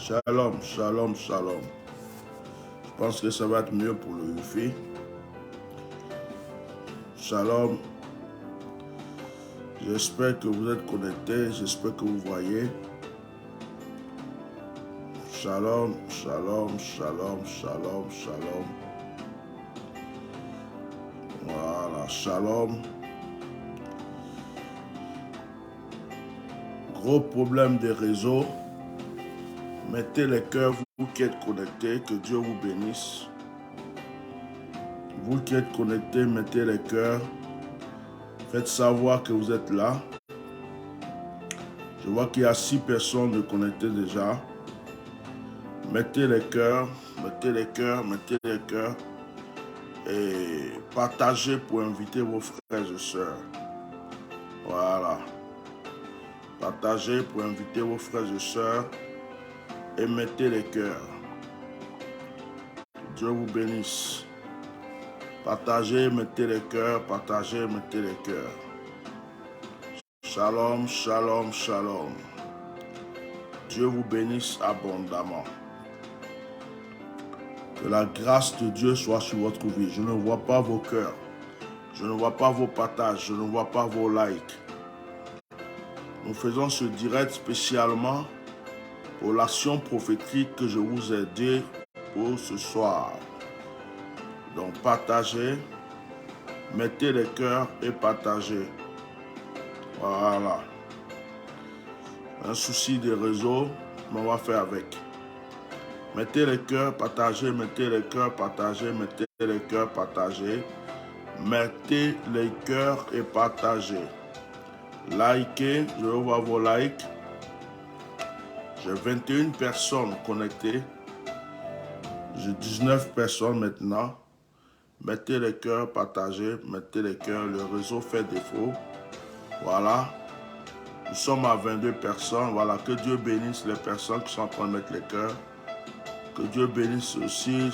Shalom, shalom, shalom. Je pense que ça va être mieux pour le Wi-Fi. Shalom. J'espère que vous êtes connectés. J'espère que vous voyez. Shalom, shalom, shalom, shalom, shalom. Voilà, shalom. Gros problème des réseaux. Mettez les cœurs, vous qui êtes connectés, que Dieu vous bénisse. Vous qui êtes connectés, mettez les cœurs. Faites savoir que vous êtes là. Je vois qu'il y a 6 personnes de connectées déjà. Mettez les cœurs, mettez les cœurs, mettez les cœurs. Et partagez pour inviter vos frères et sœurs. Voilà. Partagez pour inviter vos frères et sœurs. Et mettez les cœurs. Dieu vous bénisse. Partagez, mettez les cœurs. Partagez, mettez les cœurs. Shalom, shalom, shalom. Dieu vous bénisse abondamment. Que la grâce de Dieu soit sur votre vie. Je ne vois pas vos cœurs. Je ne vois pas vos partages. Je ne vois pas vos likes. Nous faisons ce direct spécialement pour l'action prophétique que je vous ai dit pour ce soir. Donc partagez, mettez les cœurs et partagez. Voilà. Un souci des réseaux, mais on va faire avec. Mettez les cœurs, partagez, mettez les cœurs, partagez, mettez les cœurs, partagez. Mettez les cœurs et partagez. Likez, je veux voir vos likes. J'ai 21 personnes connectées. J'ai 19 personnes maintenant. Mettez les cœurs, partagez, mettez les cœurs. Le réseau fait défaut. Voilà. Nous sommes à 22 personnes. Voilà. Que Dieu bénisse les personnes qui sont en train de mettre les cœurs. Que Dieu bénisse aussi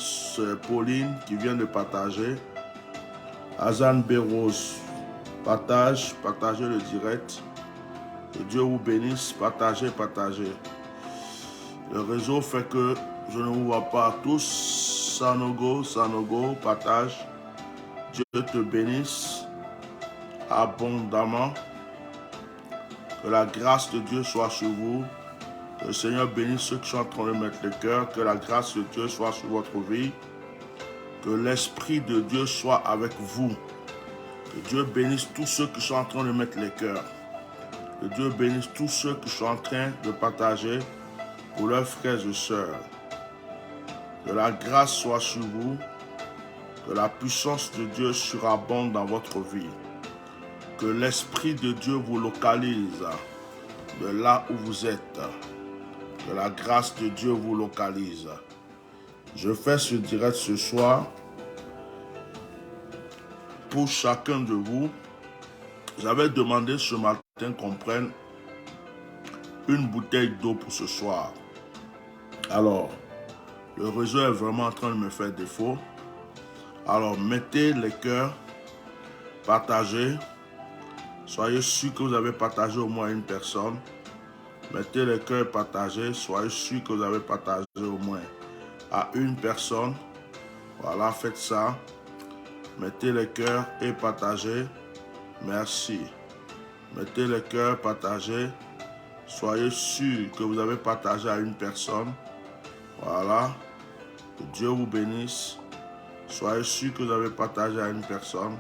Pauline qui vient de partager. Azan Béros, partagez le direct. Que Dieu vous bénisse. Partagez, partagez. Le réseau fait que je ne vous vois pas tous. Sanogo, partage. Dieu te bénisse abondamment. Que la grâce de Dieu soit sur vous. Que le Seigneur bénisse ceux qui sont en train de mettre le cœur. Que la grâce de Dieu soit sur votre vie. Que l'Esprit de Dieu soit avec vous. Que Dieu bénisse tous ceux qui sont en train de mettre les cœurs. Que Dieu bénisse tous ceux qui sont en train de partager pour leurs frères et sœurs. Que la grâce soit sur vous. Que la puissance de Dieu surabonde dans votre vie. Que l'Esprit de Dieu vous localise de là où vous êtes. Que la grâce de Dieu vous localise. Je fais ce direct ce soir pour chacun de vous. J'avais demandé ce matin qu'on prenne une bouteille d'eau pour ce soir. Alors, le réseau est vraiment en train de me faire défaut. Alors, mettez les cœurs, partagez. Soyez sûr que vous avez partagé au moins une personne. Mettez les cœurs et partagez. Soyez sûr que vous avez partagé au moins à une personne. Voilà, faites ça. Mettez les cœurs et partagez. Merci. Mettez les cœurs, partagez. Soyez sûr que vous avez partagé à une personne. Voilà. Que Dieu vous bénisse. Soyez sûr que vous avez partagé à une personne.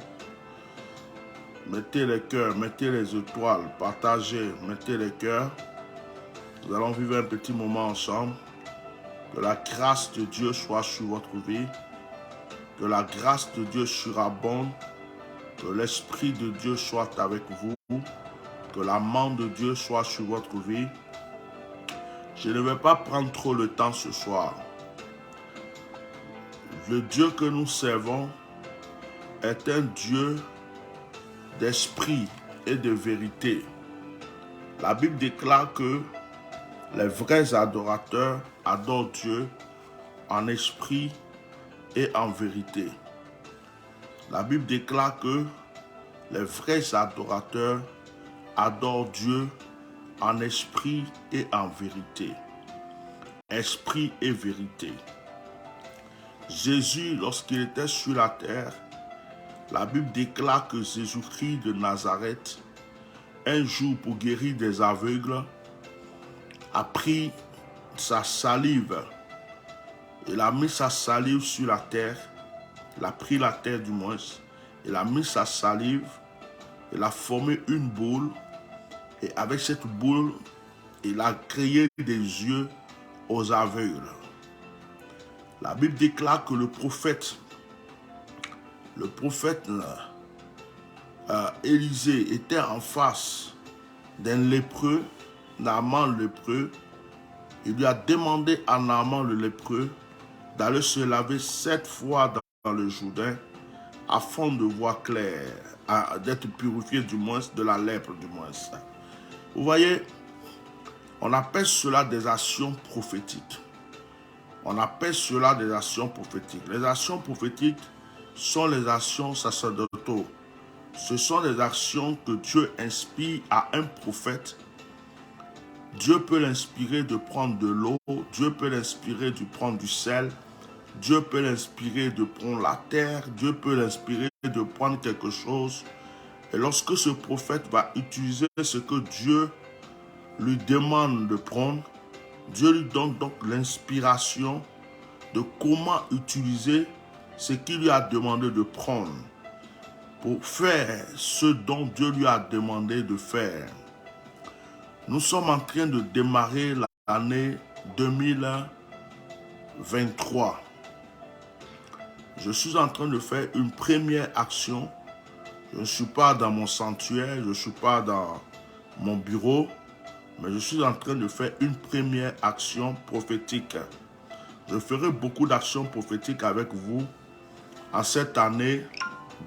Mettez les cœurs, mettez les étoiles, partagez, mettez les cœurs. Nous allons vivre un petit moment ensemble. Que la grâce de Dieu soit sur votre vie. Que la grâce de Dieu surabonde. Que l'Esprit de Dieu soit avec vous. Que la main de Dieu soit sur votre vie. Je ne vais pas prendre trop le temps ce soir. Le Dieu que nous servons est un Dieu d'esprit et de vérité. La Bible déclare que les vrais adorateurs adorent Dieu en esprit et en vérité. La Bible déclare que les vrais adorateurs adorent Dieu en esprit et en vérité. esprit et vérité. Jésus, lorsqu'il était sur la terre, la Bible déclare que Jésus-Christ de Nazareth, un jour pour guérir des aveugles, a pris sa salive. Il a mis sa salive sur la terre. Il a pris la terre du moins. Il a mis sa salive. Il a formé une boule. Et avec cette boule, il a créé des yeux aux aveugles. La Bible déclare que le prophète Élisée était en face d'un lépreux, Naaman le lépreux. Il lui a demandé à Naaman le lépreux d'aller se laver 7 fois dans le Jourdain afin de voir clair, d'être purifié du moins de la lèpre du moins. Vous voyez, on appelle cela des actions prophétiques. On appelle cela des actions prophétiques. Les actions prophétiques sont les actions sacerdotaux. Ce sont des actions que Dieu inspire à un prophète. Dieu peut l'inspirer de prendre de l'eau. Dieu peut l'inspirer de prendre du sel. Dieu peut l'inspirer de prendre la terre. Dieu peut l'inspirer de prendre quelque chose. Et lorsque ce prophète va utiliser ce que Dieu lui demande de prendre, Dieu lui donne donc l'inspiration de comment utiliser ce qu'il lui a demandé de prendre pour faire ce dont Dieu lui a demandé de faire. Nous sommes en train de démarrer l'année 2023. Je suis en train de faire une première action. Je ne suis pas dans mon sanctuaire, je ne suis pas dans mon bureau, mais je suis en train de faire une première action prophétique. Je ferai beaucoup d'actions prophétiques avec vous en cette année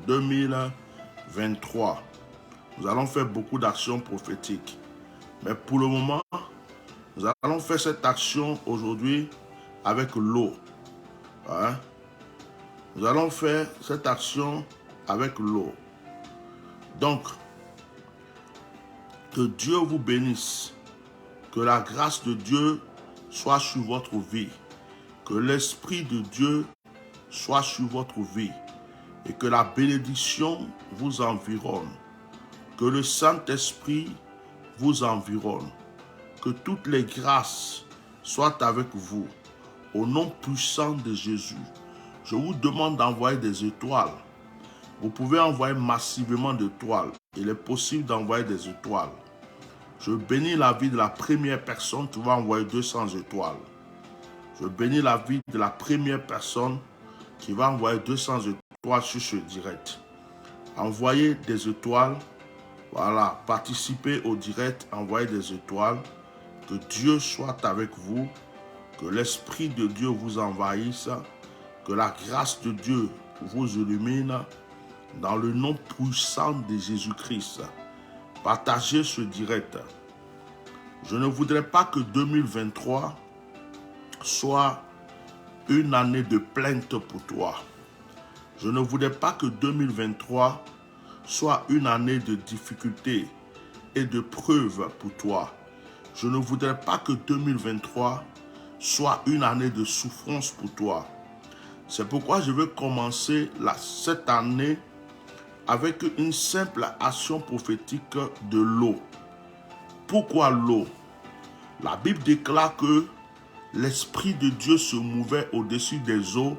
2023. Nous allons faire beaucoup d'actions prophétiques. Mais pour le moment, nous allons faire cette action aujourd'hui avec l'eau. Hein? Nous allons faire cette action avec l'eau. Donc, que Dieu vous bénisse. Que la grâce de Dieu soit sur votre vie. Que l'Esprit de Dieu soit sur votre vie. Et que la bénédiction vous environne. Que le Saint-Esprit vous environne. Que toutes les grâces soient avec vous. Au nom puissant de Jésus, je vous demande d'envoyer des étoiles. Vous pouvez envoyer massivement d'étoiles. Il est possible d'envoyer des étoiles. Je bénis la vie de la première personne qui va envoyer 200 étoiles. Je bénis la vie de la première personne qui va envoyer 200 étoiles sur ce direct. Envoyez des étoiles. Voilà, participez au direct, envoyez des étoiles. Que Dieu soit avec vous. Que l'Esprit de Dieu vous envahisse. Que la grâce de Dieu vous illumine. Dans le nom puissant de Jésus-Christ. Partagez ce direct. Je ne voudrais pas que 2023 soit une année de plainte pour toi. Je ne voudrais pas que 2023 soit une année de difficultés et de preuves pour toi. Je ne voudrais pas que 2023 soit une année de souffrance pour toi. C'est pourquoi je veux commencer cette année avec une simple action prophétique de l'eau. Pourquoi l'eau? La Bible déclare que l'Esprit de Dieu se mouvait au-dessus des eaux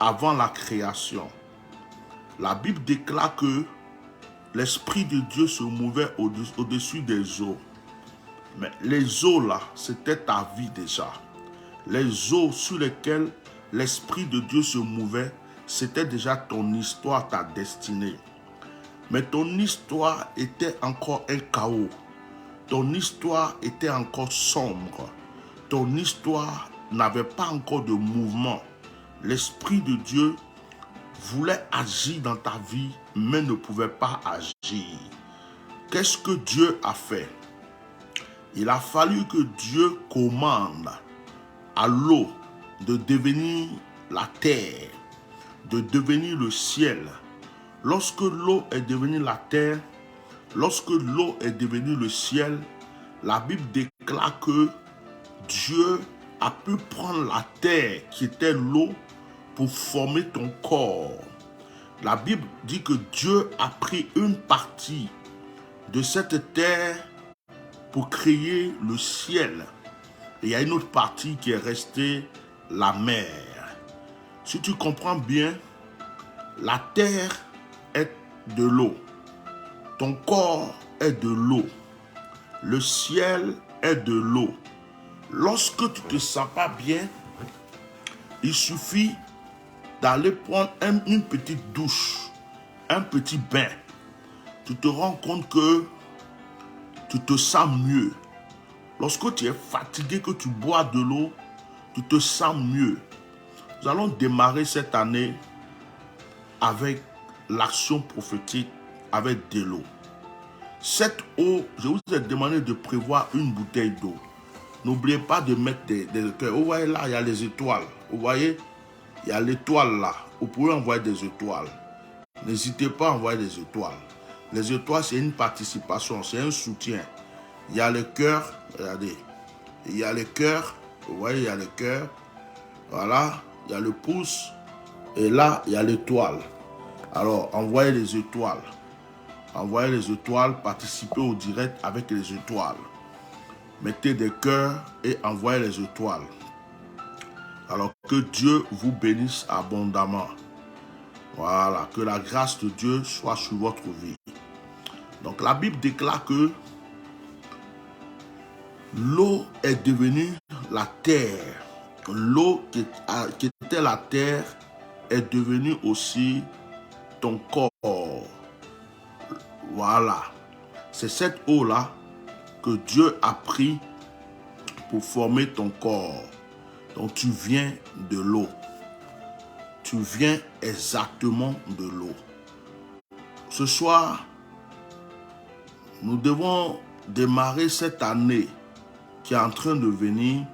avant la création. La Bible déclare que l'Esprit de Dieu se mouvait au-dessus des eaux. Mais les eaux là, c'était ta vie déjà. Les eaux sur lesquelles l'Esprit de Dieu se mouvait, c'était déjà ton histoire, ta destinée. Mais ton histoire était encore un chaos. Ton histoire était encore sombre. Ton histoire n'avait pas encore de mouvement. L'Esprit de Dieu voulait agir dans ta vie, mais ne pouvait pas agir. Qu'est-ce que Dieu a fait? Il a fallu que Dieu commande à l'eau de devenir la terre, de devenir le ciel. Lorsque l'eau est devenue la terre, lorsque l'eau est devenue le ciel, la Bible déclare que Dieu a pu prendre la terre qui était l'eau pour former ton corps. La Bible dit que Dieu a pris une partie de cette terre pour créer le ciel. Et il y a une autre partie qui est restée, la mer. Si tu comprends bien, la terre est de l'eau. Ton corps est de l'eau. Le ciel est de l'eau. Lorsque tu ne te sens pas bien, il suffit d'aller prendre une petite douche, un petit bain. Tu te rends compte que tu te sens mieux. Lorsque tu es fatigué, que tu bois de l'eau, tu te sens mieux. Nous allons démarrer cette année avec l'action prophétique, avec de l'eau. Cette eau, je vous ai demandé de prévoir une bouteille d'eau. N'oubliez pas de mettre des cœurs. Vous voyez là, il y a les étoiles. Vous voyez, il y a l'étoile là. Vous pouvez envoyer des étoiles. N'hésitez pas à envoyer des étoiles. Les étoiles, c'est une participation, c'est un soutien. Il y a le cœur, regardez. Il y a le cœur, vous voyez, il y a le cœur. Voilà, il y a le pouce. Et là, il y a l'étoile. Alors, envoyez les étoiles. Envoyez les étoiles, participez au direct avec les étoiles. Mettez des cœurs et envoyez les étoiles. Alors que Dieu vous bénisse abondamment. Voilà, que la grâce de Dieu soit sur votre vie. Donc la Bible déclare que l'eau est devenue la terre. L'eau qui était la terre est devenue aussi ton corps. Voilà. C'est cette eau-là que Dieu a pris pour former ton corps. Donc tu viens de l'eau. Tu viens exactement de l'eau. Ce soir, nous devons démarrer cette année qui est en train de venir.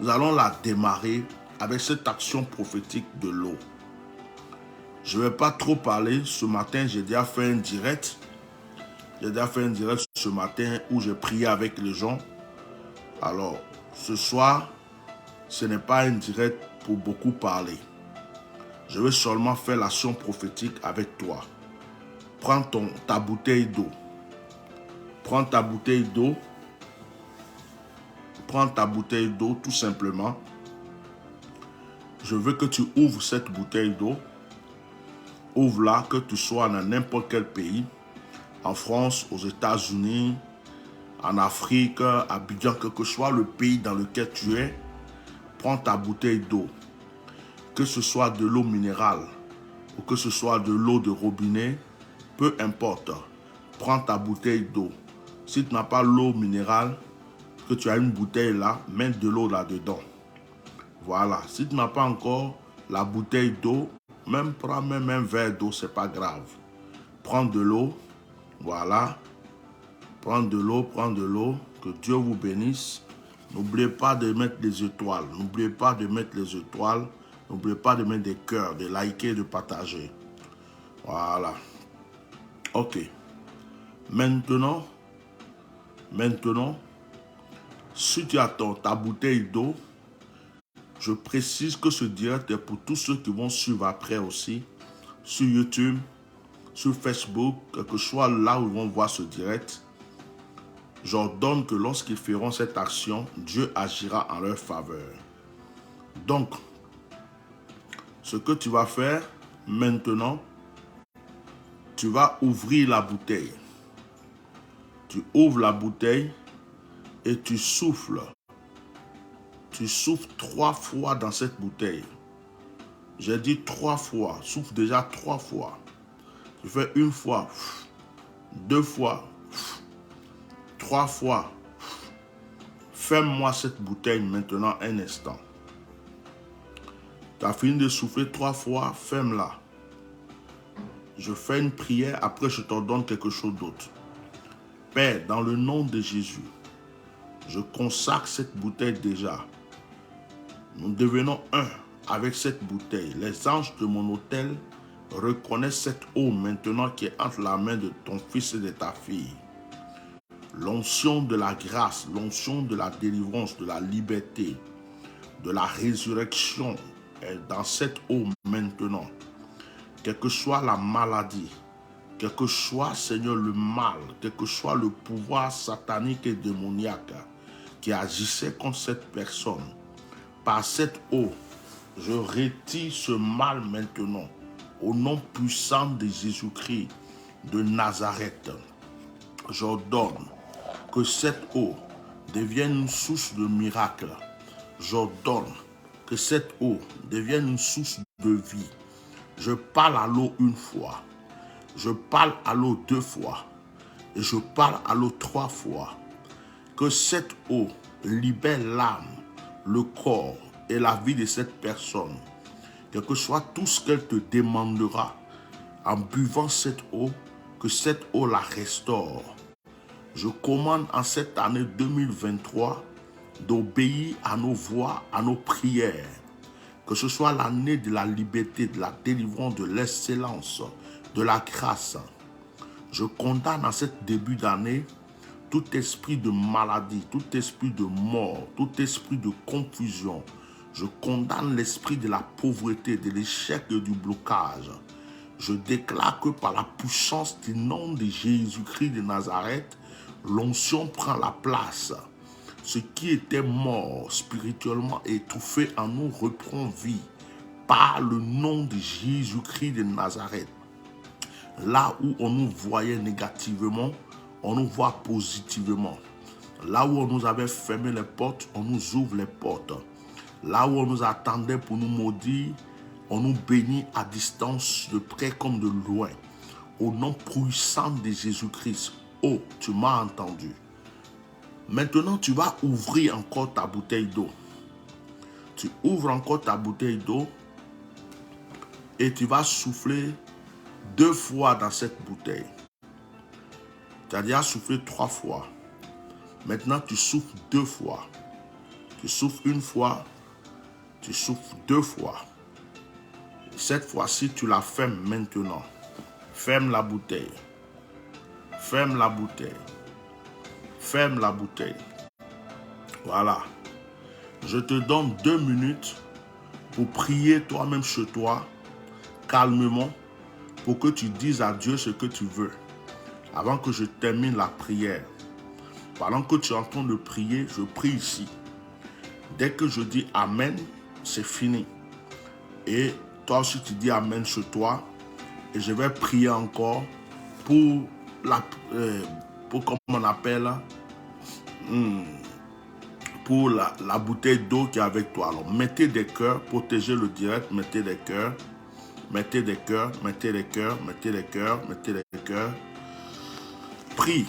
Nous allons la démarrer avec cette action prophétique de l'eau. Je ne vais pas trop parler. Ce matin, j'ai déjà fait un direct. J'ai déjà fait un direct ce matin où j'ai prié avec les gens. Alors, ce soir, ce n'est pas un direct pour beaucoup parler. Je vais seulement faire l'action prophétique avec toi. Prends ta bouteille d'eau. Prends ta bouteille d'eau. Prends ta bouteille d'eau tout simplement. Je veux que tu ouvres cette bouteille d'eau. Ouvre-la, que tu sois dans n'importe quel pays. En France, aux États-Unis, en Afrique, à Abidjan, quel que soit le pays dans lequel tu es. Prends ta bouteille d'eau. Que ce soit de l'eau minérale ou que ce soit de l'eau de robinet, peu importe. Prends ta bouteille d'eau. Si tu n'as pas l'eau minérale, que tu as une bouteille là, mets de l'eau là-dedans. Voilà. Si tu n'as pas encore la bouteille d'eau, prends même un verre d'eau, c'est pas grave. Prends de l'eau. Voilà. Prends de l'eau, prends de l'eau. Que Dieu vous bénisse. N'oubliez pas de mettre des étoiles. N'oubliez pas de mettre les étoiles. N'oubliez pas de mettre des cœurs, de liker, de partager. Voilà. Ok. Maintenant, si tu attends ta bouteille d'eau, je précise que ce direct est pour tous ceux qui vont suivre après aussi, sur YouTube, sur Facebook, quel que soit là où ils vont voir ce direct. J'ordonne que lorsqu'ils feront cette action, Dieu agira en leur faveur. Donc, ce que tu vas faire maintenant, tu vas ouvrir la bouteille. Tu ouvres la bouteille et tu souffles. Tu souffles 3 fois dans cette bouteille. J'ai dit 3 fois. Souffle déjà 3 fois. Tu fais 1 fois, 2 fois, 3 fois. Ferme-moi cette bouteille maintenant un instant. Tu as fini de souffler 3 fois, ferme-la. Je fais une prière, après je t'ordonne quelque chose d'autre. Père, dans le nom de Jésus, je consacre cette bouteille déjà. Nous devenons un avec cette bouteille. Les anges de mon autel reconnaissent cette eau maintenant qui est entre la main de ton fils et de ta fille. L'onction de la grâce, l'onction de la délivrance, de la liberté, de la résurrection est dans cette eau maintenant. Quelle que soit la maladie, quel que soit, Seigneur, le mal, quel que soit le pouvoir satanique et démoniaque qui agissait contre cette personne, par cette eau, je retire ce mal maintenant, au nom puissant de Jésus-Christ de Nazareth. J'ordonne que cette eau devienne une source de miracle. J'ordonne que cette eau devienne une source de vie. Je parle à l'eau une fois, je parle à l'eau 2 fois, et je parle à l'eau 3 fois. Que cette eau libère l'âme, le corps et la vie de cette personne. Quel que soit tout ce qu'elle te demandera en buvant cette eau, que cette eau la restaure. Je commande en cette année 2023 d'obéir à nos voix, à nos prières. Que ce soit l'année de la liberté, de la délivrance, de l'excellence, de la grâce. Je condamne en cet début d'année tout esprit de maladie, tout esprit de mort, tout esprit de confusion. Je condamne l'esprit de la pauvreté, de l'échec et du blocage. Je déclare que par la puissance du nom de Jésus-Christ de Nazareth, l'onction prend la place. Ce qui était mort spirituellement étouffé en nous reprend vie par le nom de Jésus-Christ de Nazareth. Là où on nous voyait négativement, on nous voit positivement. Là où on nous avait fermé les portes, on nous ouvre les portes. Là où on nous attendait pour nous maudire, on nous bénit à distance, de près comme de loin. Au nom puissant de Jésus-Christ. Oh, tu m'as entendu. Maintenant, tu vas ouvrir encore ta bouteille d'eau. Tu ouvres encore ta bouteille d'eau et tu vas souffler 2 fois dans cette bouteille. Tu as déjà soufflé 3 fois. Maintenant, tu souffles 2 fois. Tu souffles 1 fois. Tu souffles 2 fois. Cette fois-ci, tu la fermes maintenant. Ferme la bouteille. Ferme la bouteille. Ferme la bouteille. Voilà. Je te donne 2 minutes pour prier toi-même chez toi, calmement, pour que tu dises à Dieu ce que tu veux. Avant que je termine la prière. Pendant que tu es en train de prier, je prie ici. Dès que je dis Amen, c'est fini. Et toi aussi tu dis Amen chez toi. Et je vais prier encore pour comment on appelle, pour la bouteille d'eau qui est avec toi. Alors mettez des cœurs, protégez le direct, mettez des cœurs, mettez des cœurs, mettez des cœurs, mettez des cœurs, mettez des cœurs. Prie,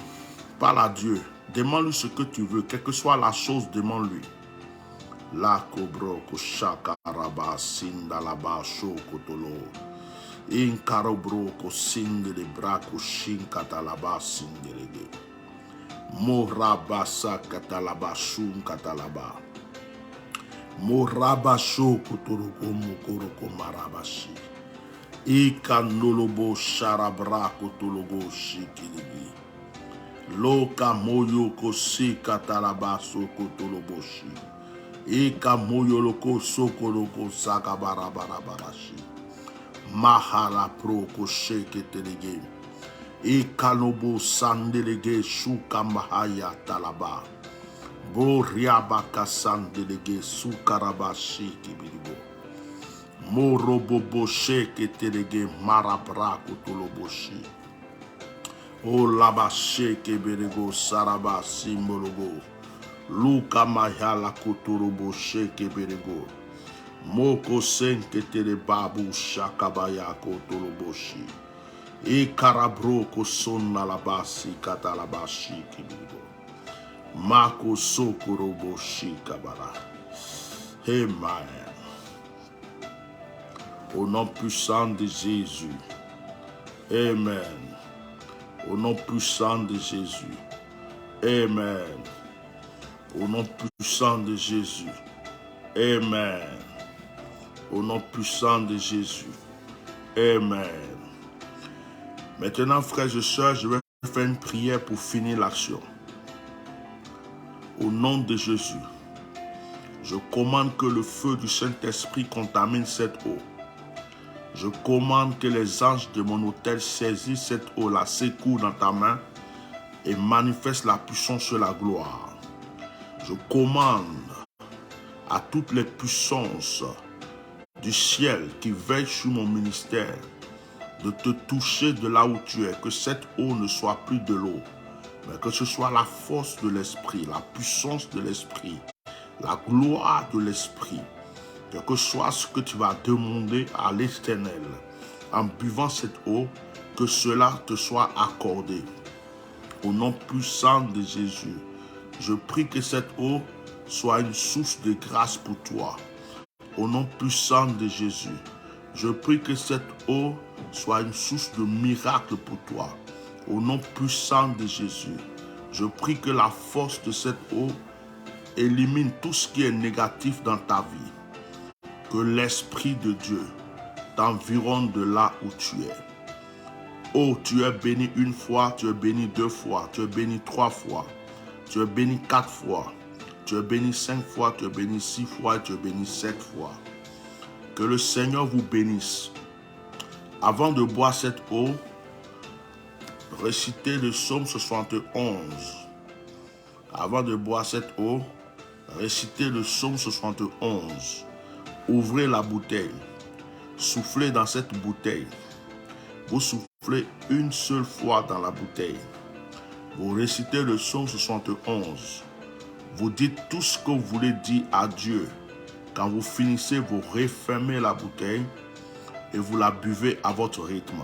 parle à Dieu, demande-lui ce que tu veux, quelle que soit la chose, demande-lui. La cobro koshaka raba sinda laba shokotolo. In karobro ko sindele brako shinka talaba sindelege. Moraba sa katalaba shun katalaba. Moraba shokotoro ko mukoro ko marabashi. Ikanolobo sharabra kotologo shikiligi. Loka moyo ko si katalaba sokotoloboshi. Ika moyo loko sokoloko sakabarabarabashi. Mahala proko sheke telege. Ika nobo sandelege shuka mahaya talaba. Bo riabaka sandelege sukarabashi kibiribo. Morobobo sheke telege marabrako toloboshi. O laba sheke berego saraba simbologo. Luka mahala kotorobo sheke berego. Moko senke tere babu shakabaya kotoroboshi. E karabro ko sonna labasi katalabashi kibigo. Mako sokoroboshi kabara. Amen. Au nom puissant de Jésus. Amen. Au nom puissant de Jésus. Amen. Au nom puissant de Jésus. Amen. Au nom puissant de Jésus. Amen. Maintenant, frères et sœurs, je vais faire une prière pour finir l'action. Au nom de Jésus, Je commande que le feu du Saint-Esprit contamine cette eau. Je commande que les anges de mon autel saisissent cette eau, la secouent dans ta main et manifestent la puissance et la gloire. Je commande à toutes les puissances du ciel qui veillent sur mon ministère de te toucher de là où tu es, que cette eau ne soit plus de l'eau, mais que ce soit la force de l'Esprit, la puissance de l'Esprit, la gloire de l'Esprit. Que soit ce que tu vas demander à l'Éternel en buvant cette eau, que cela te soit accordé. Au nom puissant de Jésus, je prie que cette eau soit une source de grâce pour toi. Au nom puissant de Jésus, je prie que cette eau soit une source de miracle pour toi. Au nom puissant de Jésus, je prie que la force de cette eau élimine tout ce qui est négatif dans ta vie. Que l'Esprit de Dieu t'environne de là où tu es. Oh, tu es béni une fois, tu es béni 2 fois, tu es béni 3 fois, tu es béni 4 fois, tu es béni 5 fois, tu es béni 6 fois et tu es béni 7 fois. Que le Seigneur vous bénisse. Avant de boire cette eau, récitez le psaume 71. Avant de boire cette eau, récitez le psaume 71. Ouvrez la bouteille. Soufflez dans cette bouteille. Vous soufflez une seule fois dans la bouteille. Vous récitez le psaume 71. Vous dites tout ce que vous voulez dire à Dieu. Quand vous finissez, vous refermez la bouteille et vous la buvez à votre rythme.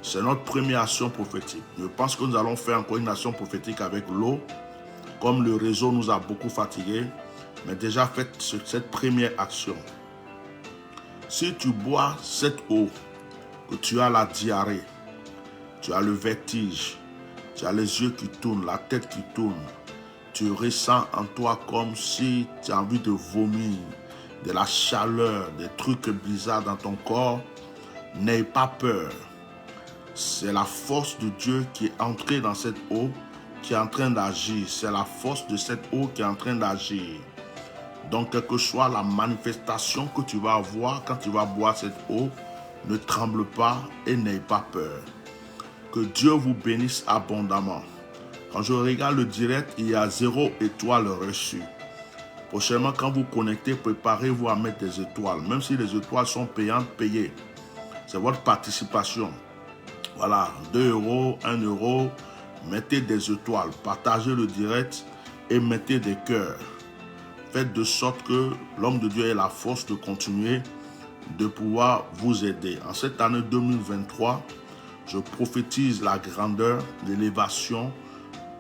C'est notre première action prophétique. Je pense que nous allons faire encore une action prophétique avec l'eau. Comme le réseau nous a beaucoup fatigués, mais déjà faites cette première action. Si tu bois cette eau, que tu as la diarrhée, tu as le vertige, tu as les yeux qui tournent, la tête qui tourne, tu ressens en toi comme si tu as envie de vomir, de la chaleur, des trucs bizarres dans ton corps, n'aie pas peur. C'est la force de Dieu qui est entrée dans cette eau, qui est en train d'agir. C'est la force de cette eau qui est en train d'agir. Donc, quelle que soit la manifestation que tu vas avoir quand tu vas boire cette eau, ne tremble pas et n'aie pas peur. Que Dieu vous bénisse abondamment. Quand je regarde le direct, il y a 0 étoile reçue. Prochainement, quand vous connectez, préparez-vous à mettre des étoiles. Même si les étoiles sont payantes, payez. C'est votre participation. Voilà, 2 €, 1 €. Mettez des étoiles, partagez le direct et mettez des cœurs. Faites de sorte que l'homme de Dieu ait la force de continuer, de pouvoir vous aider. En cette année 2023, je prophétise la grandeur, l'élévation,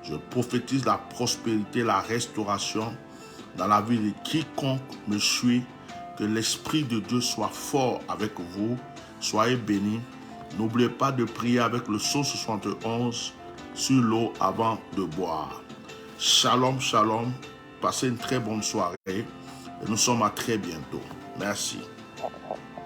je prophétise la prospérité, la restauration dans la vie de quiconque me suit. Que l'Esprit de Dieu soit fort avec vous. Soyez bénis. N'oubliez pas de prier avec le psaume 71 sur l'eau avant de boire. Shalom, shalom. Passez une très bonne soirée et nous sommes à très bientôt. Merci.